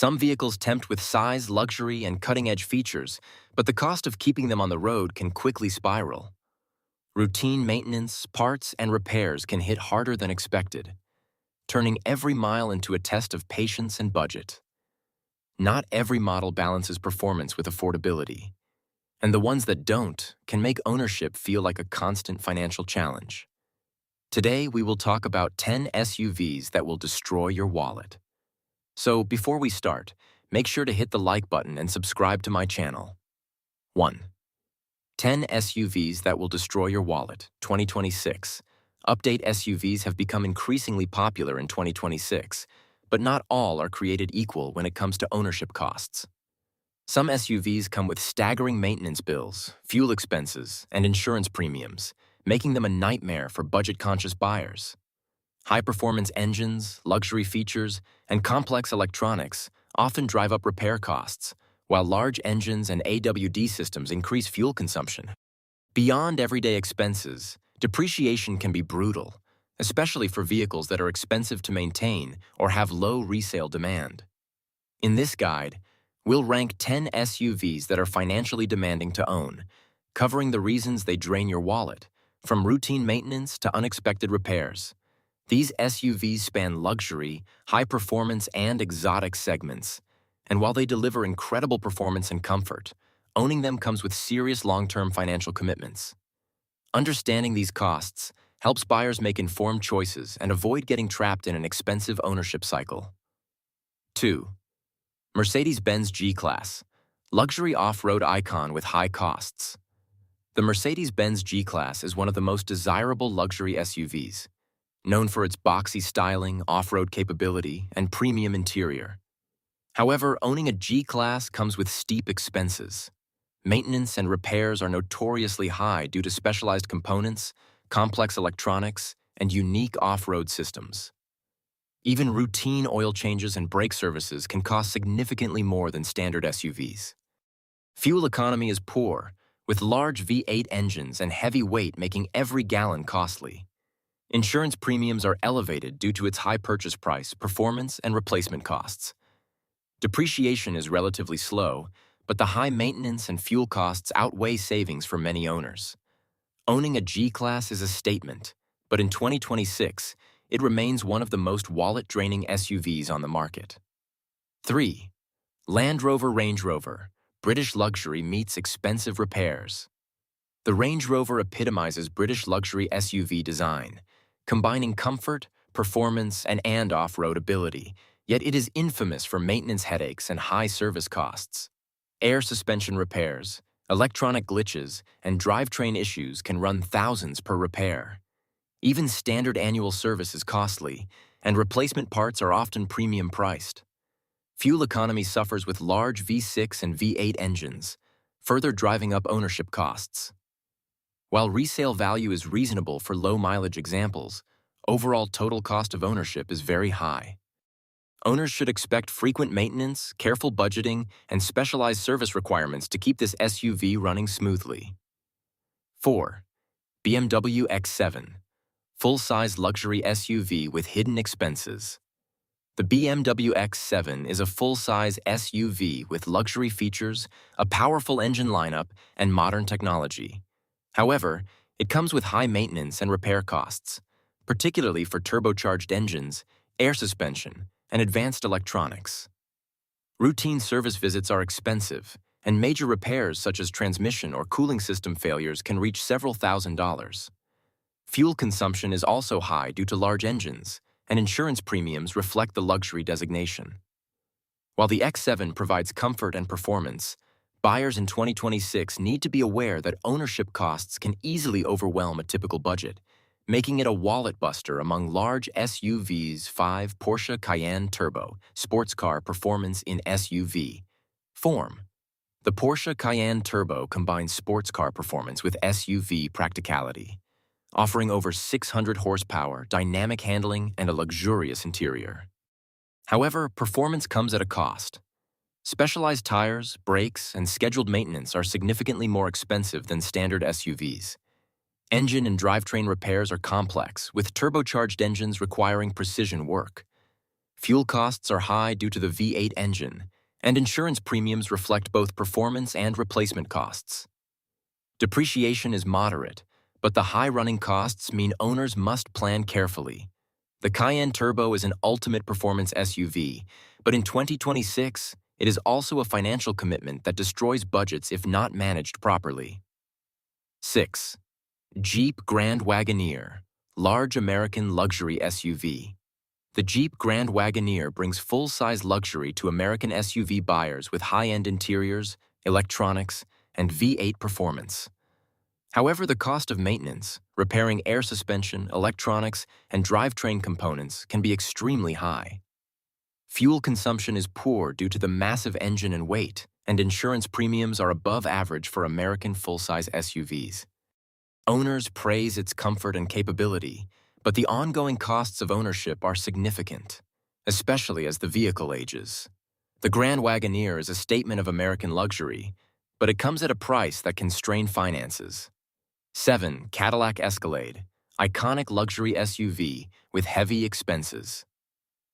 Some vehicles tempt with size, luxury, and cutting-edge features, but the cost of keeping them on the road can quickly spiral. Routine maintenance, parts, and repairs can hit harder than expected, turning every mile into a test of patience and budget. Not every model balances performance with affordability, and the ones that don't can make ownership feel like a constant financial challenge. Today, we will talk about 10 SUVs that will destroy your wallet. So before we start, make sure to hit the like button and subscribe to my channel. 1. 10 SUVs that will destroy your wallet, 2026. Update SUVs have become increasingly popular in 2026, but not all are created equal when it comes to ownership costs. Some SUVs come with staggering maintenance bills, fuel expenses, and insurance premiums, making them a nightmare for budget-conscious buyers. High-performance engines, luxury features, and complex electronics often drive up repair costs, while large engines and AWD systems increase fuel consumption. Beyond everyday expenses, depreciation can be brutal, especially for vehicles that are expensive to maintain or have low resale demand. In this guide, we'll rank 10 SUVs that are financially demanding to own, covering the reasons they drain your wallet, from routine maintenance to unexpected repairs. These SUVs span luxury, high performance, and exotic segments, and while they deliver incredible performance and comfort, owning them comes with serious long-term financial commitments. Understanding these costs helps buyers make informed choices and avoid getting trapped in an expensive ownership cycle. 2. Mercedes-Benz G-Class, luxury off-road icon with high costs. The Mercedes-Benz G-Class is one of the most desirable luxury SUVs, known for its boxy styling, off-road capability, and premium interior. However, owning a G-Class comes with steep expenses. Maintenance and repairs are notoriously high due to specialized components, complex electronics, and unique off-road systems. Even routine oil changes and brake services can cost significantly more than standard SUVs. Fuel economy is poor, with large V8 engines and heavy weight making every gallon costly. Insurance premiums are elevated due to its high purchase price, performance, and replacement costs. Depreciation is relatively slow, but the high maintenance and fuel costs outweigh savings for many owners. Owning a G-Class is a statement, but in 2026, it remains one of the most wallet-draining SUVs on the market. 3. Land Rover Range Rover, British luxury meets expensive repairs. The Range Rover epitomizes British luxury SUV design, combining comfort, performance, and off-road ability, yet it is infamous for maintenance headaches and high service costs. Air suspension repairs, electronic glitches, and drivetrain issues can run thousands per repair. Even standard annual service is costly, and replacement parts are often premium priced. Fuel economy suffers with large V6 and V8 engines, further driving up ownership costs. While resale value is reasonable for low-mileage examples, overall total cost of ownership is very high. Owners should expect frequent maintenance, careful budgeting, and specialized service requirements to keep this SUV running smoothly. 4. BMW X7, full-size luxury SUV with hidden expenses. The BMW X7 is a full-size SUV with luxury features, a powerful engine lineup, and modern technology. However, it comes with high maintenance and repair costs, particularly for turbocharged engines, air suspension, and advanced electronics. Routine service visits are expensive, and major repairs such as transmission or cooling system failures can reach several $1,000s. Fuel consumption is also high due to large engines, and insurance premiums reflect the luxury designation. While the X7 provides comfort and performance, buyers in 2026 need to be aware that ownership costs can easily overwhelm a typical budget, making it a wallet buster among large SUVs. 5. Porsche Cayenne Turbo, sports car performance in SUV form. The Porsche Cayenne Turbo combines sports car performance with SUV practicality, offering over 600 horsepower, dynamic handling, and a luxurious interior. However, performance comes at a cost. Specialized tires, brakes, and scheduled maintenance are significantly more expensive than standard SUVs. Engine and drivetrain repairs are complex, with turbocharged engines requiring precision work. Fuel costs are high due to the V8 engine, and insurance premiums reflect both performance and replacement costs. Depreciation is moderate, but the high running costs mean owners must plan carefully. The Cayenne Turbo is an ultimate performance SUV, but in 2026, it is also a financial commitment that destroys budgets if not managed properly. 6. Jeep Grand Wagoneer, large American luxury SUV. The Jeep Grand Wagoneer brings full-size luxury to American SUV buyers with high-end interiors, electronics, and V8 performance. However, the cost of maintenance, repairing air suspension, electronics, and drivetrain components can be extremely high. Fuel consumption is poor due to the massive engine and weight, and insurance premiums are above average for American full-size SUVs. Owners praise its comfort and capability, but the ongoing costs of ownership are significant, especially as the vehicle ages. The Grand Wagoneer is a statement of American luxury, but it comes at a price that can strain finances. 7. Cadillac Escalade, iconic luxury SUV with heavy expenses.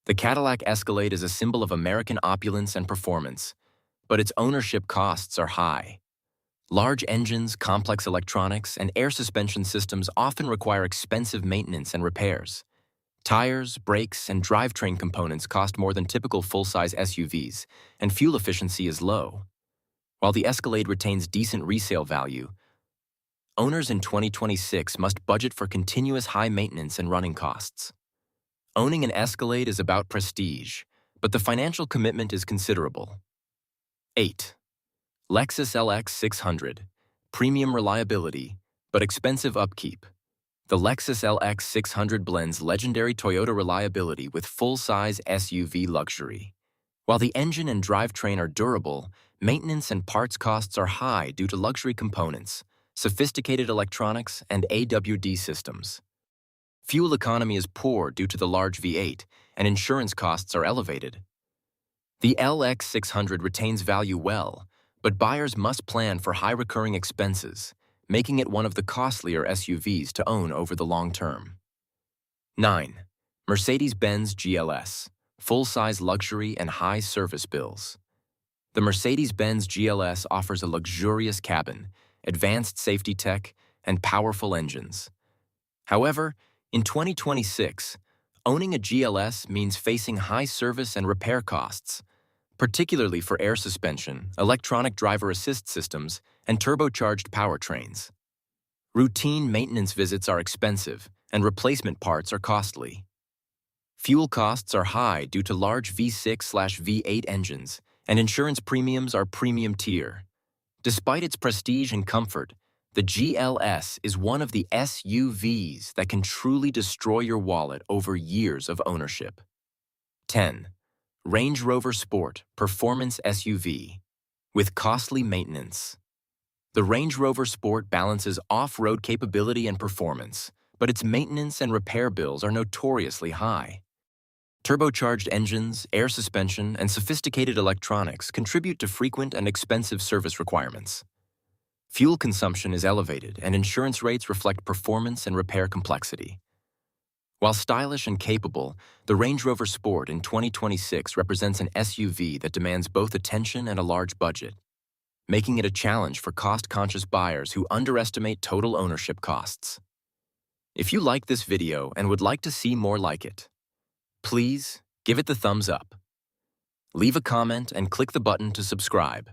The Cadillac Escalade is a symbol of American opulence and performance, but its ownership costs are high. Large engines, complex electronics, and air suspension systems often require expensive maintenance and repairs. Tires, brakes, and drivetrain components cost more than typical full-size SUVs, and fuel efficiency is low. While the Escalade retains decent resale value, owners in 2026 must budget for continuous high maintenance and running costs. Owning an Escalade is about prestige, but the financial commitment is considerable. 8. Lexus LX 600, premium reliability, but expensive upkeep. The Lexus LX 600 blends legendary Toyota reliability with full-size SUV luxury. While the engine and drivetrain are durable, maintenance and parts costs are high due to luxury components, sophisticated electronics, and AWD systems. Fuel economy is poor due to the large V8, and insurance costs are elevated. The LX 600 retains value well, but buyers must plan for high recurring expenses, making it one of the costlier SUVs to own over the long term. 9. Mercedes-Benz GLS, full-size luxury and high service bills. The Mercedes-Benz GLS offers a luxurious cabin, advanced safety tech, and powerful engines. However, in 2026, owning a GLS means facing high service and repair costs, particularly for air suspension, electronic driver assist systems, and turbocharged powertrains. Routine maintenance visits are expensive, and replacement parts are costly. Fuel costs are high due to large V6/V8 engines, and insurance premiums are premium tier. Despite its prestige and comfort, the GLS is one of the SUVs that can truly destroy your wallet over years of ownership. 10. Range Rover Sport Performance SUV with costly maintenance. The Range Rover Sport balances off-road capability and performance, but its maintenance and repair bills are notoriously high. Turbocharged engines, air suspension, and sophisticated electronics contribute to frequent and expensive service requirements. Fuel consumption is elevated, and insurance rates reflect performance and repair complexity. While stylish and capable, the Range Rover Sport in 2026 represents an SUV that demands both attention and a large budget, making it a challenge for cost-conscious buyers who underestimate total ownership costs. If you like this video and would like to see more like it, please give it the thumbs up. Leave a comment and click the button to subscribe.